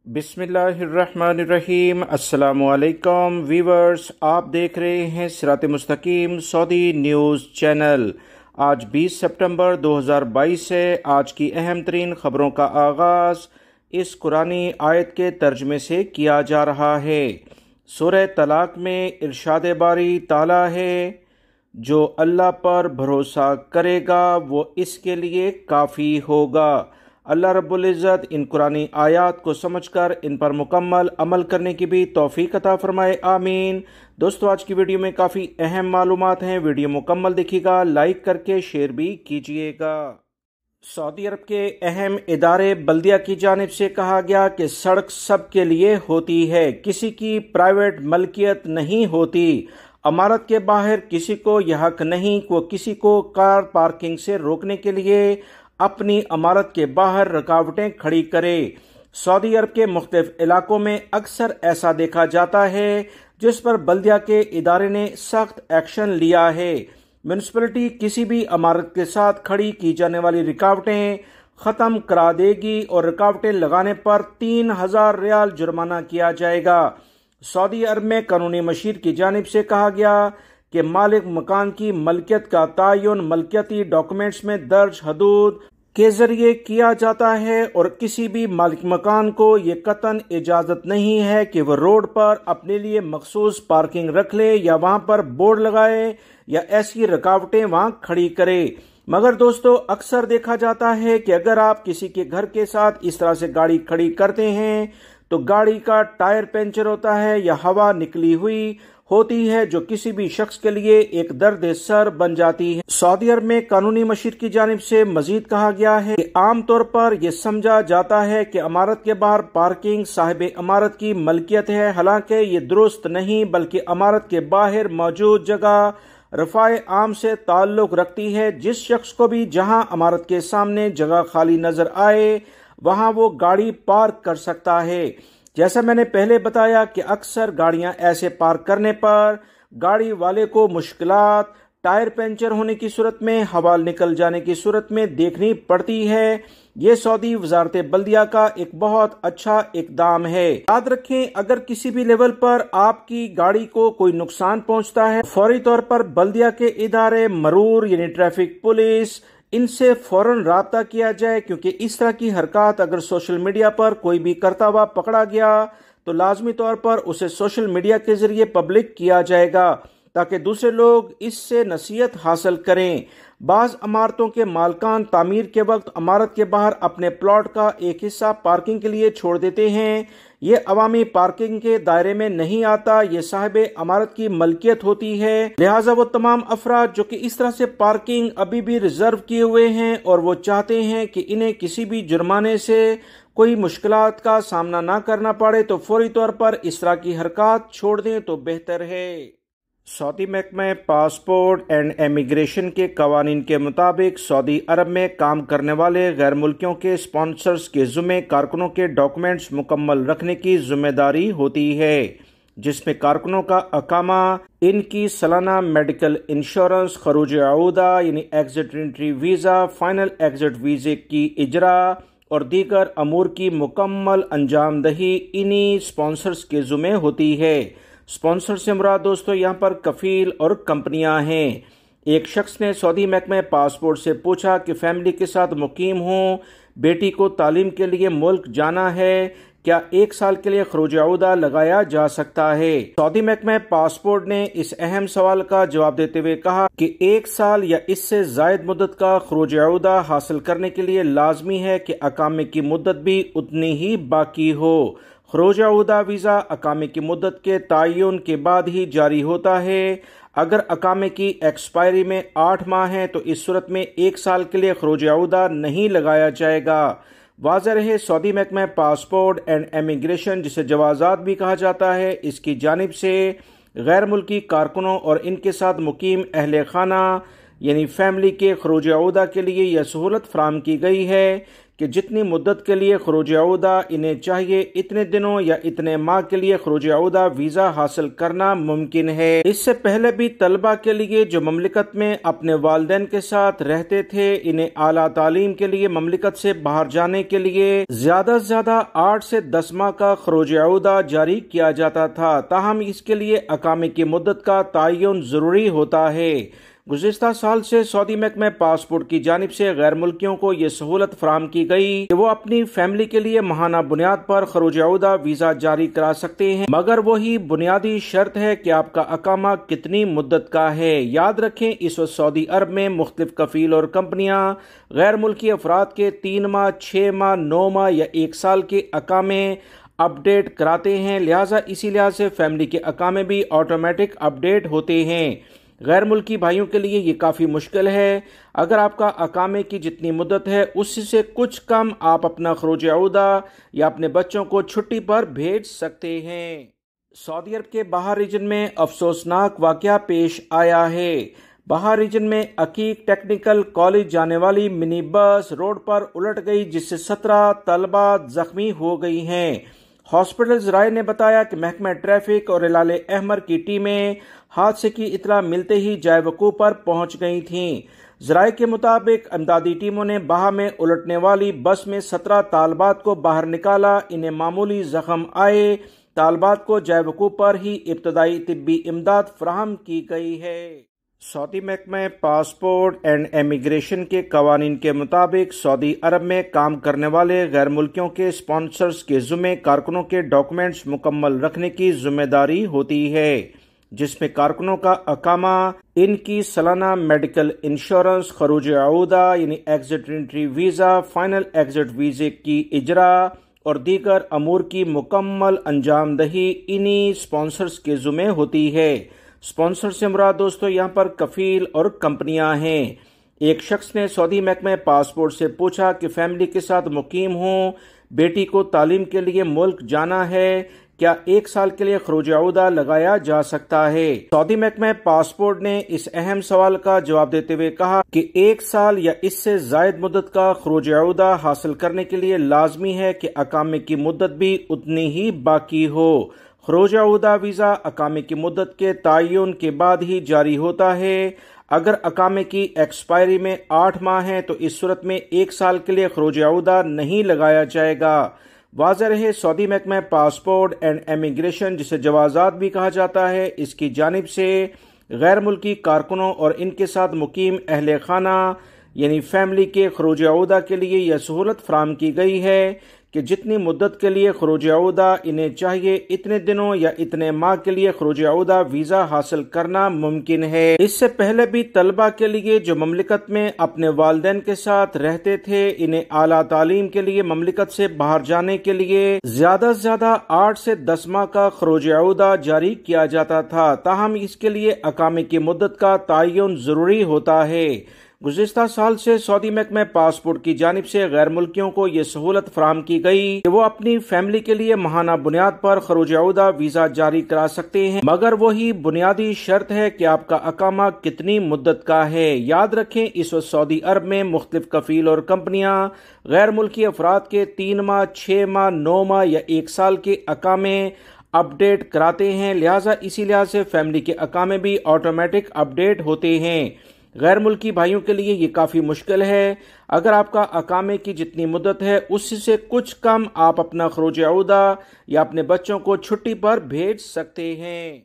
बिस्मिल्लाहिर्रहमानिर्रहीम। अस्सलामुअलैकुम वीवर्स, आप देख रहे हैं सिरात मुस्तकीम सऊदी न्यूज़ चैनल। आज 20 सितंबर 2022 है। आज की अहम तरीन खबरों का आगाज़ इस कुरानी आयत के तर्जमे से किया जा रहा है। सूरह तलाक में इरशाद बारी ताला है, जो अल्लाह पर भरोसा करेगा वो इसके लिए काफ़ी होगा। अल्लाह रब्बुल इज़्ज़त इन कुरानी आयात को समझकर इन पर मुकम्मल अमल करने की भी तौफीक अता फरमाए, आमीन। दोस्तों, आज की वीडियो में काफ़ी अहम मालूमात हैं। वीडियो मुकम्मल देखिएगा, लाइक करके शेयर भी कीजिएगा। सऊदी अरब के अहम इदारे बल्दिया की जानिब से कहा गया कि सड़क सबके लिए होती है, किसी की प्राइवेट मलकियत नहीं होती। इमारत के बाहर किसी को यह हक नहीं कि वो किसी को कार पार्किंग से रोकने के लिए अपनी इमारत के बाहर रुकावटें खड़ी करे। सऊदी अरब के मुख्तलिफ इलाकों में अक्सर ऐसा देखा जाता है, जिस पर बल्दिया के इदारे ने सख्त एक्शन लिया है। म्यूनिसिपैलिटी किसी भी इमारत के साथ खड़ी की जाने वाली रुकावटें ख़त्म करा देगी और रुकावटें लगाने पर 3000 रियाल जुर्माना किया जाएगा। सऊदी अरब में कानूनी मशीर की जानिब से कहा गया कि मालिक मकान की मलकियत का तयन मलकियती डॉक्यूमेंट्स में दर्ज हदूद के जरिए किया जाता है और किसी भी मालिक मकान को ये कतन इजाजत नहीं है कि वह रोड पर अपने लिए मखसूस पार्किंग रख ले या वहां पर बोर्ड लगाए या ऐसी रुकावटें वहां खड़ी करे। मगर दोस्तों, अक्सर देखा जाता है कि अगर आप किसी के घर के साथ इस तरह से गाड़ी खड़ी करते हैं तो गाड़ी का टायर पंचर होता है या हवा निकली हुई होती है, जो किसी भी शख्स के लिए एक दर्द सर बन जाती है। सऊदी अरब में कानूनी मशीर की जानिब से मजीद कहा गया है कि आमतौर पर यह समझा जाता है कि इमारत के बाहर पार्किंग साहिब इमारत की मलकियत है। हालांकि ये दुरुस्त नहीं, बल्कि इमारत के बाहर मौजूद जगह रफ़ाए आम से ताल्लुक रखती है। जिस शख्स को भी जहां इमारत के सामने जगह खाली नजर आए वहां वो गाड़ी पार्क कर सकता है। जैसा मैंने पहले बताया कि अक्सर गाड़ियां ऐसे पार्क करने पर गाड़ी वाले को मुश्किलात टायर पंचर होने की सूरत में, हवा निकल जाने की सूरत में देखनी पड़ती है। ये सऊदी वजारत बल्दिया का एक बहुत अच्छा इकदाम है। याद रखें, अगर किसी भी लेवल पर आपकी गाड़ी को कोई नुकसान पहुंचता है, फौरी तौर पर बल्दिया के इदारे मरूर यानी ट्रैफिक पुलिस, इनसे फौरन राब्ता किया जाए, क्योंकि इस तरह की हरकत अगर सोशल मीडिया पर कोई भी करता हुआ पकड़ा गया तो लाजमी तौर पर उसे सोशल मीडिया के जरिए पब्लिक किया जाएगा, ताकि दूसरे लोग इससे नसीहत हासिल करें। बाज़ इमारतों के मालकान तामीर के वक्त इमारत के बाहर अपने प्लॉट का एक हिस्सा पार्किंग के लिए छोड़ देते हैं। ये अवामी पार्किंग के दायरे में नहीं आता, ये साहिब इमारत की मलकियत होती है। लिहाजा वो तमाम अफराद जो कि इस तरह से पार्किंग अभी भी रिजर्व किए हुए हैं और वो चाहते हैं कि इन्हें किसी भी जुर्माने से कोई मुश्किलात का सामना ना करना पड़े, तो फौरी तौर पर इस तरह की हरकत छोड़ दें तो बेहतर है। सऊदी महकमा पासपोर्ट एंड इमिग्रेशन के कवानीन के मुताबिक सऊदी अरब में काम करने वाले गैर मुल्कियों के स्पॉन्सर्स के ज़िम्मे कारकुनों के डॉक्यूमेंट्स मुकम्मल रखने की जिम्मेदारी होती है, जिसमें कारकुनों का अकामा, इनकी सालाना मेडिकल इंश्योरेंस, खरूज आऊदा यानी exit entry visa, final exit वीज़े की इजरा और दीगर अमूर की मुकम्मल अंजाम दही इन्हीं स्पॉन्सर्स के ज़िम्मे होती है। स्पॉन्सर से मुराद दोस्तों यहाँ पर कफील और कंपनियां हैं। एक शख्स ने सऊदी महकमा पासपोर्ट से पूछा कि फैमिली के साथ मुकीम हूँ, बेटी को तालीम के लिए मुल्क जाना है, क्या 1 साल के लिए खरूज आऊदा लगाया जा सकता है? सऊदी महकमा पासपोर्ट ने इस अहम सवाल का जवाब देते हुए कहा कि 1 साल या इससे जायद मुद्दत का खरूज आऊदा हासिल करने के लिए लाजमी है कि अकामे की मुद्दत भी उतनी ही बाकी हो। खरूज आऊदा वीज़ा अकामे की मुद्दत के तयन के बाद ही जारी होता है। अगर अकामे की एक्सपायरी में 8 माह है तो इस सूरत में 1 साल के लिए खरूज आऊदा नहीं लगाया जाएगा। वाज़ेह रहे, सऊदी महकमा पासपोर्ट एंड इमिग्रेशन, जिसे जवाज़ात भी कहा जाता है, इसकी जानिब से गैर मुल्की कारकुनों और इनके साथ मुकीम अहले खाना यानी फैमिली के खरूज आऊदा के लिए यह सहूलत फराहम की गई है کہ جتنی مدت کے لیے خروج عہدہ انہیں چاہیے اتنے دنوں یا اتنے ماہ کے لیے خروج عہدہ ویزا حاصل کرنا ممکن ہے۔ اس سے پہلے بھی طلبہ کے لیے جو مملکت میں اپنے والدین کے ساتھ رہتے تھے انہیں اعلیٰ تعلیم کے لیے مملکت سے باہر جانے کے لیے زیادہ سے زیادہ 8 سے 10 ماہ کا خروج عہدہ جاری کیا جاتا تھا، تاہم اس کے لیے اقامے کی مدت کا تعین ضروری ہوتا ہے۔ گزشتہ سال سے سعودی محکمہ پاسپورٹ کی جانب سے غیر ملکیوں کو یہ سہولت فراہم کی گئی کہ وہ اپنی فیملی کے لیے ماہانہ بنیاد پر خروج عہدہ ویزا جاری کرا سکتے ہیں، مگر وہی بنیادی شرط ہے کہ آپ کا اقامہ کتنی مدت کا ہے۔ یاد رکھیں اس وقت سعودی عرب میں مختلف کفیل اور کمپنیاں غیر ملکی افراد کے 3 ماہ، 6 ماہ، 9 ماہ یا 1 سال کے اقامے اپ ڈیٹ کراتے ہیں، لہٰذا اسی لحاظ سے فیملی کے اقامے بھی آٹومیٹک اپ ڈیٹ ہوتے ہیں۔ غیر ملکی بھائیوں کے لیے یہ کافی مشکل ہے۔ اگر آپ کا اقامے کی جتنی مدت ہے اس سے کچھ کم آپ اپنا خروج عہدہ یا اپنے بچوں کو چھٹی پر بھیج سکتے ہیں۔ سعودی عرب کے بحر ریجن میں افسوسناک واقعہ پیش آیا ہے۔ بحر ریجن میں عقیق ٹیکنیکل کالج جانے والی منی بس روڈ پر الٹ گئی جس سے 17 طلبہ زخمی ہو گئی ہیں۔ ہاسپٹل ذرائع نے بتایا کہ محکمہ ٹریفک اور ہلال احمر کی ٹیمیں حادثے کی اطلاع ملتے ہی جائے وقوع پر پہنچ گئی تھیں۔ ذرائع کے مطابق امدادی ٹیموں نے بہا میں الٹنے والی بس میں 17 طالبات کو باہر نکالا، انہیں معمولی زخم آئے۔ طالبات کو جائے وقوع پر ہی ابتدائی طبی امداد فراہم کی گئی ہے۔ سعودی محکمہ پاسپورٹ اینڈ امیگریشن کے قوانین کے مطابق سعودی عرب میں کام کرنے والے غیر ملکیوں کے اسپانسرز کے ذمے کارکنوں کے ڈاکومنٹس مکمل رکھنے کی ذمہ داری ہوتی ہے، جس میں کارکنوں کا اقامہ، ان کی سالانہ میڈیکل انشورنس، خروج عہدہ یعنی exit entry visa, final exit ویزے کی اجرا اور دیگر امور کی مکمل انجام دہی انہی اسپانسرز کے ذمے ہوتی ہے۔ اسپانسر سے مراد دوستو یہاں پر کفیل اور کمپنیاں ہیں۔ ایک شخص نے سعودی محکمہ پاسپورٹ سے پوچھا کہ فیملی کے ساتھ مقیم ہوں، بیٹی کو تعلیم کے لیے ملک جانا ہے، کیا 1 سال کے لیے خروج عہدہ لگایا جا سکتا ہے؟ سعودی محکمہ پاسپورٹ نے اس اہم سوال کا جواب دیتے ہوئے کہا کہ 1 سال یا اس سے زائد مدت کا خروج عہدہ حاصل کرنے کے لیے لازمی ہے کہ اقامے کی مدت بھی اتنی ہی باقی ہو۔ خروج عہدہ ویزا اقامے کی مدت کے تعین کے بعد ہی جاری ہوتا ہے۔ اگر اقامے کی ایکسپائری میں 8 ماہ ہیں تو اس صورت میں 1 سال کے لیے خروج عہدہ نہیں لگایا جائے گا۔ واضح رہے سعودی محکمہ پاسپورٹ اینڈ امیگریشن، جسے جوازات بھی کہا جاتا ہے، اس کی جانب سے غیر ملکی کارکنوں اور ان کے ساتھ مقیم اہل خانہ یعنی فیملی کے خروج عہدہ کے لیے یہ سہولت فراہم کی گئی ہے کہ جتنی مدت کے لیے خروج عہدہ انہیں چاہیے اتنے دنوں یا اتنے ماہ کے لیے خروج عہدہ ویزا حاصل کرنا ممکن ہے۔ اس سے پہلے بھی طلبہ کے لیے جو مملکت میں اپنے والدین کے ساتھ رہتے تھے انہیں اعلیٰ تعلیم کے لیے مملکت سے باہر جانے کے لیے زیادہ سے زیادہ 8 سے 10 ماہ کا خروج عہدہ جاری کیا جاتا تھا، تاہم اس کے لیے اقامے کی مدت کا تعین ضروری ہوتا ہے۔ گزشتہ سال سے سعودی محکمہ پاسپورٹ کی جانب سے غیر ملکیوں کو یہ سہولت فراہم کی گئی کہ وہ اپنی فیملی کے لیے ماہانہ بنیاد پر خروج عہدہ ویزا جاری کرا سکتے ہیں، مگر وہی بنیادی شرط ہے کہ آپ کا اقامہ کتنی مدت کا ہے۔ یاد رکھیں اس وقت سعودی عرب میں مختلف کفیل اور کمپنیاں غیر ملکی افراد کے 3 ماہ، 6 ماہ، 9 ماہ یا 1 سال کے اقامے اپ ڈیٹ کراتے ہیں، لہٰذا اسی لحاظ سے فیملی کے اقامے بھی آٹومیٹک اپ ڈیٹ ہوتے ہیں۔ غیر ملکی بھائیوں کے لیے یہ کافی مشکل ہے۔ اگر آپ کا اقامے کی جتنی مدت ہے اس سے کچھ کم آپ اپنا خروج عہدہ یا اپنے بچوں کو چھٹی پر بھیج سکتے ہیں۔